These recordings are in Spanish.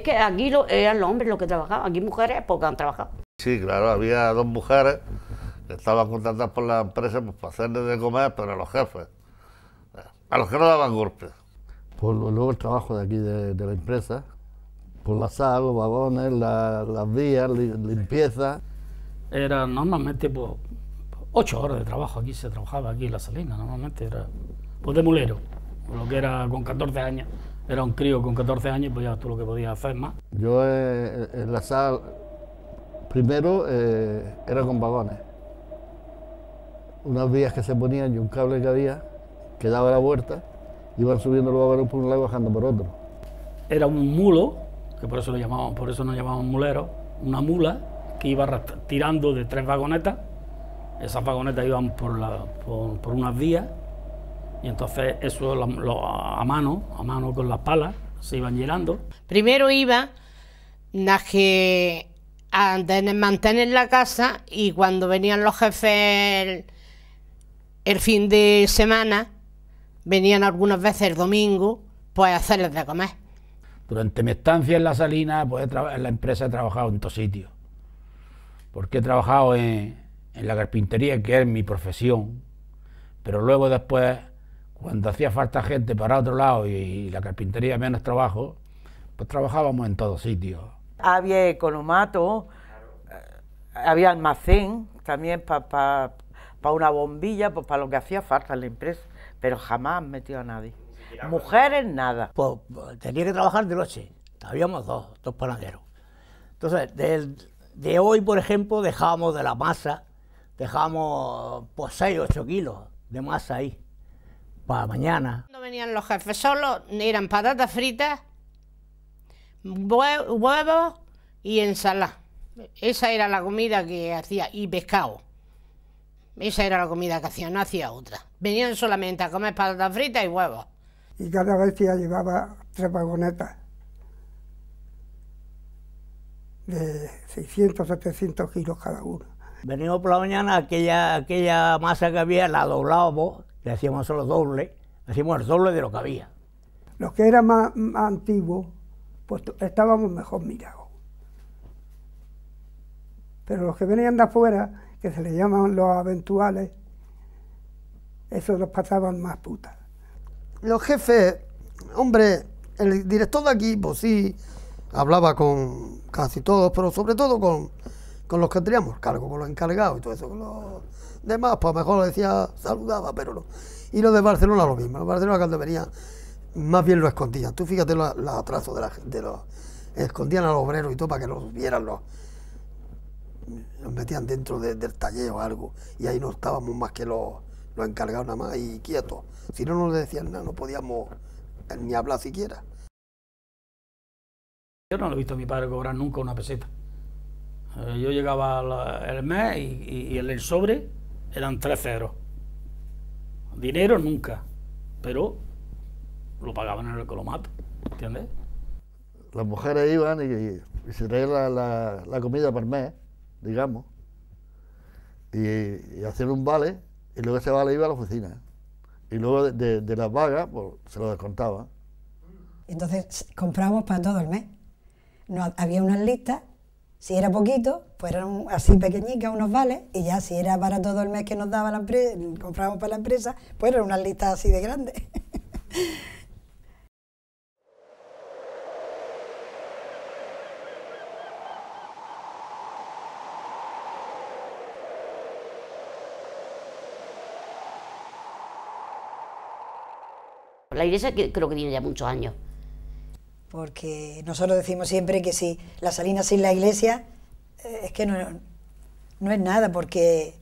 que aquí eran los hombres los que trabajaban, aquí mujeres pocas han trabajado. Sí, claro, había 2 mujeres que estaban contratadas por la empresa pues, para hacerles de comer, pero a los jefes, a los que no daban golpes. Pues luego el trabajo de aquí de la empresa, por la sal, los vagones, las vías, limpieza. Era normalmente pues, 8 horas de trabajo, aquí se trabajaba, aquí en la Salina, normalmente era pues de mulero, lo que era con 14 años, era un crío con 14 años, pues ya tú lo que podías hacer más. Yo en la sal, primero era con vagones, unas vías que se ponían y un cable que había, que daba la vuelta, iban subiendo los vagones por un lado y bajando por otro. Era un mulo, que por eso nos llamaban muleros, una mula que iba tirando de 3 vagonetas. Esas vagonetas iban por unas vías y entonces eso a mano con las palas se iban llenando. Primero iba las que a mantener la casa, y cuando venían los jefes el fin de semana, venían algunas veces el domingo, pues a hacerles de comer. Durante mi estancia en la Salina, pues en la empresa he trabajado en todos sitios, porque he trabajado en la carpintería, que es mi profesión, pero luego después, cuando hacía falta gente para otro lado y la carpintería menos trabajo, pues trabajábamos en todos sitios. Había economato, había almacén también para una bombilla, pues para lo que hacía falta en la empresa, pero jamás han metido a nadie. Mujeres, nada. Pues tenía que trabajar de noche, habíamos dos panaderos. Entonces, de hoy, por ejemplo, dejábamos de la masa, dejábamos pues 6 o 8 kilos de masa ahí, para mañana. Cuando venían los jefes solos, eran patatas fritas, huevos y ensalada. Esa era la comida que hacía, y pescado. Esa era la comida que hacía, no hacía otra. Venían solamente a comer patatas fritas y huevos. Y cada vez ya llevaba 3 vagonetas de 600, 700 kilos cada una. Veníamos por la mañana, aquella masa que había, la doblábamos, le hacíamos solo doble, hacíamos el doble de lo que había. Los que eran más antiguos, pues estábamos mejor mirados. Pero los que venían de afuera, que se les llaman los eventuales, esos los pasaban más putas. Los jefes, hombre, el director de aquí, pues sí, hablaba con casi todos, pero sobre todo con los que teníamos cargo, con los encargados y todo eso. Con los demás, pues a lo mejor le decía, saludaba, pero no. Y los de Barcelona lo mismo. Los de Barcelona cuando venían, más bien lo escondían. Tú fíjate los atrasos de la gente, escondían a los obreros y todo para que los vieran, los metían dentro del taller o algo, y ahí no estábamos más que los encargados nada más y quietos. Si no nos decían nada, no podíamos ni hablar siquiera. Yo no lo he visto a mi padre cobrar nunca una peseta. Yo llegaba el mes y el sobre eran 3 ceros. Dinero nunca, pero lo pagaban en el colomato, ¿entiendes? Las mujeres iban y se traían la comida por mes, digamos, y hacían un vale, y luego ese vale iba a la oficina. Y luego de las vagas, pues se lo descontaban. Entonces comprábamos para todo el mes. No, había unas listas, si era poquito, pues eran así pequeñicas, unos vales, y ya si era para todo el mes que nos daba la empresa, comprábamos para la empresa, pues eran unas listas así de grandes. La iglesia creo que tiene ya muchos años. Porque nosotros decimos siempre que si la Salina sin la iglesia, es que no es nada, porque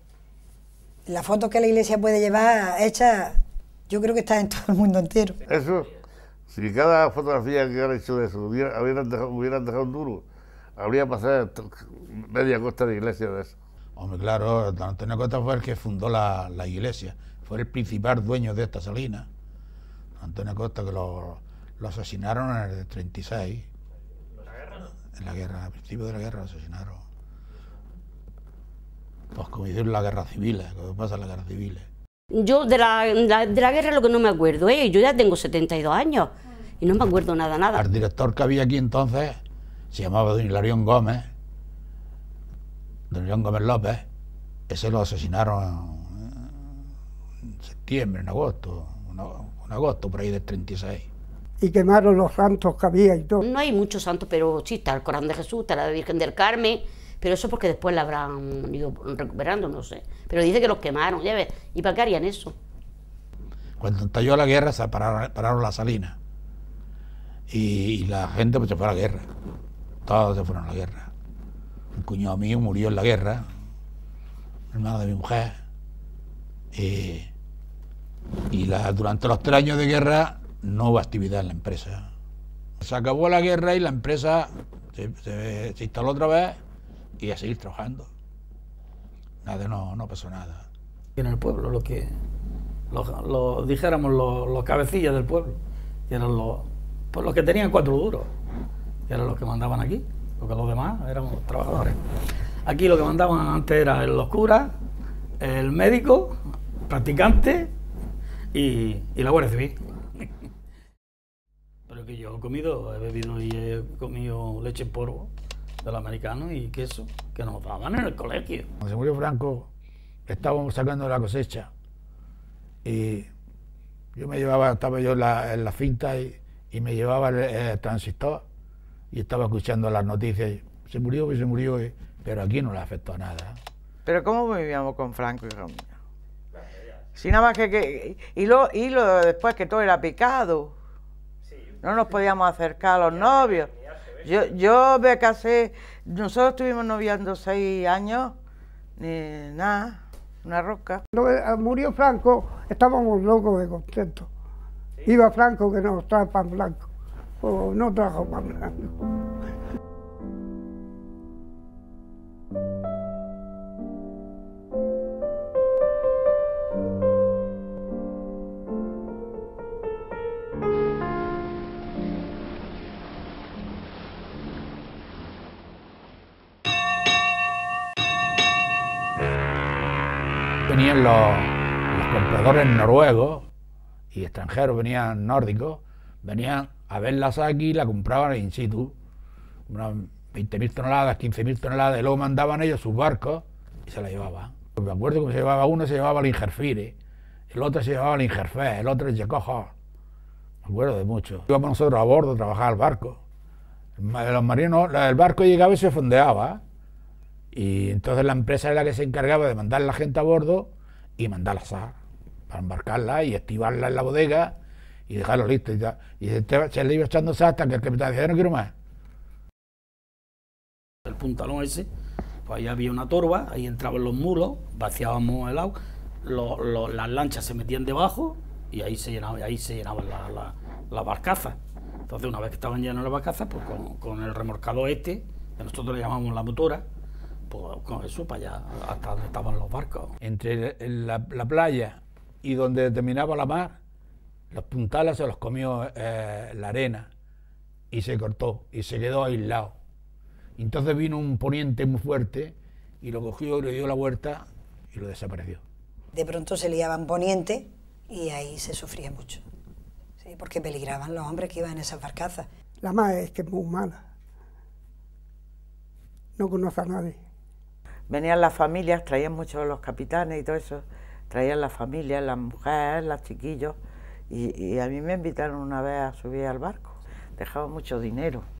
la foto que la iglesia puede llevar hecha, yo creo que está en todo el mundo entero. Eso, si cada fotografía que hubieran hecho de eso hubieran dejado un duro, habría pasado media costa de iglesia de eso. Hombre, claro, don Antonio Costa fue el que fundó la iglesia, fue el principal dueño de esta Salina. Antonio Costa, que lo asesinaron en el 36. En la guerra, al principio de la guerra lo asesinaron. Pues como hicieron la guerra civil, como pasa en la guerra civil. Yo de la guerra lo que no me acuerdo, yo ya tengo 72 años y no me acuerdo nada. El director que había aquí entonces se llamaba don Hilarión Gómez, don Hilarión Gómez López. Ese lo asesinaron en septiembre, en agosto, por ahí del 36. Y quemaron los santos que había y todo. No hay muchos santos, pero sí está el Corán de Jesús, está la Virgen del Carmen, pero eso porque después la habrán ido recuperando, no sé. Pero dice que los quemaron, ya ves, ¿y para qué harían eso? Cuando estalló la guerra se pararon las salinas y la gente pues se fue a la guerra, todos se fueron a la guerra. Un cuñado mío murió en la guerra, hermano de mi mujer, durante los 3 años de guerra no hubo actividad en la empresa. Se acabó la guerra y la empresa se instaló otra vez y a seguir trabajando. Nada, no pasó nada. En el pueblo, dijéramos los cabecillas del pueblo, que eran los que tenían 4 duros, que eran los que mandaban aquí, porque los demás éramos trabajadores. Aquí lo que mandaban antes eran los curas, el médico, practicante y la Guardia Civil. Pero que yo he bebido y he comido leche en polvo de los americanos y queso, que nos daban en el colegio. Cuando se murió Franco, estábamos sacando la cosecha y yo estaba yo en la finta y me llevaba el transistor y estaba escuchando las noticias. Se murió, pero aquí no le afectó a nada. Pero ¿cómo vivíamos con Franco, hijo mío? Si nada más y lo después que todo era picado. No nos podíamos acercar a los novios. Yo me casé, nosotros estuvimos noviando 6 años, ni nada, una rosca. Cuando murió Franco, estábamos locos de contentos. Iba Franco que nos trae pan blanco, o no trajo pan blanco. Venían los compradores noruegos y extranjeros, venían nórdicos, venían a verlas aquí y la compraban in situ, unas 20.000 toneladas, 15.000 toneladas, y luego mandaban ellos sus barcos y se la llevaban. Me acuerdo que se llevaba uno, se llevaba el Ingerfire, el otro se llevaba el Ingerfe, el otro el Jecojo. Me acuerdo de mucho. Íbamos nosotros a bordo a trabajar al barco. Los marinos, el barco llegaba y se fondeaba. Y entonces la empresa era la que se encargaba de mandar la gente a bordo y mandar la sal para embarcarla y activarla en la bodega y dejarlo listo y tal. Y se le iba echando sal hasta que el capitán decía, no quiero más. El puntalón ese, pues ahí había una torba, ahí entraban los mulos, vaciábamos el agua, las lanchas se metían debajo y ahí se llenaban las barcazas. Entonces una vez que estaban llenas las barcazas, pues con el remolcador que nosotros le llamamos la motora, pues con eso para allá, hasta donde estaban los barcos. Entre la playa y donde terminaba la mar, los puntales se los comió la arena y se cortó y se quedó aislado. Entonces vino un poniente muy fuerte y lo cogió y le dio la vuelta y lo desapareció. De pronto se liaban poniente y ahí se sufría mucho, ¿sí? Porque peligraban los hombres que iban en esas barcazas. La mar es que es muy mala, no conoce a nadie. Venían las familias, traían muchos los capitanes y todo eso, traían las familias, las mujeres, los chiquillos, y a mí me invitaron una vez a subir al barco, dejaban mucho dinero.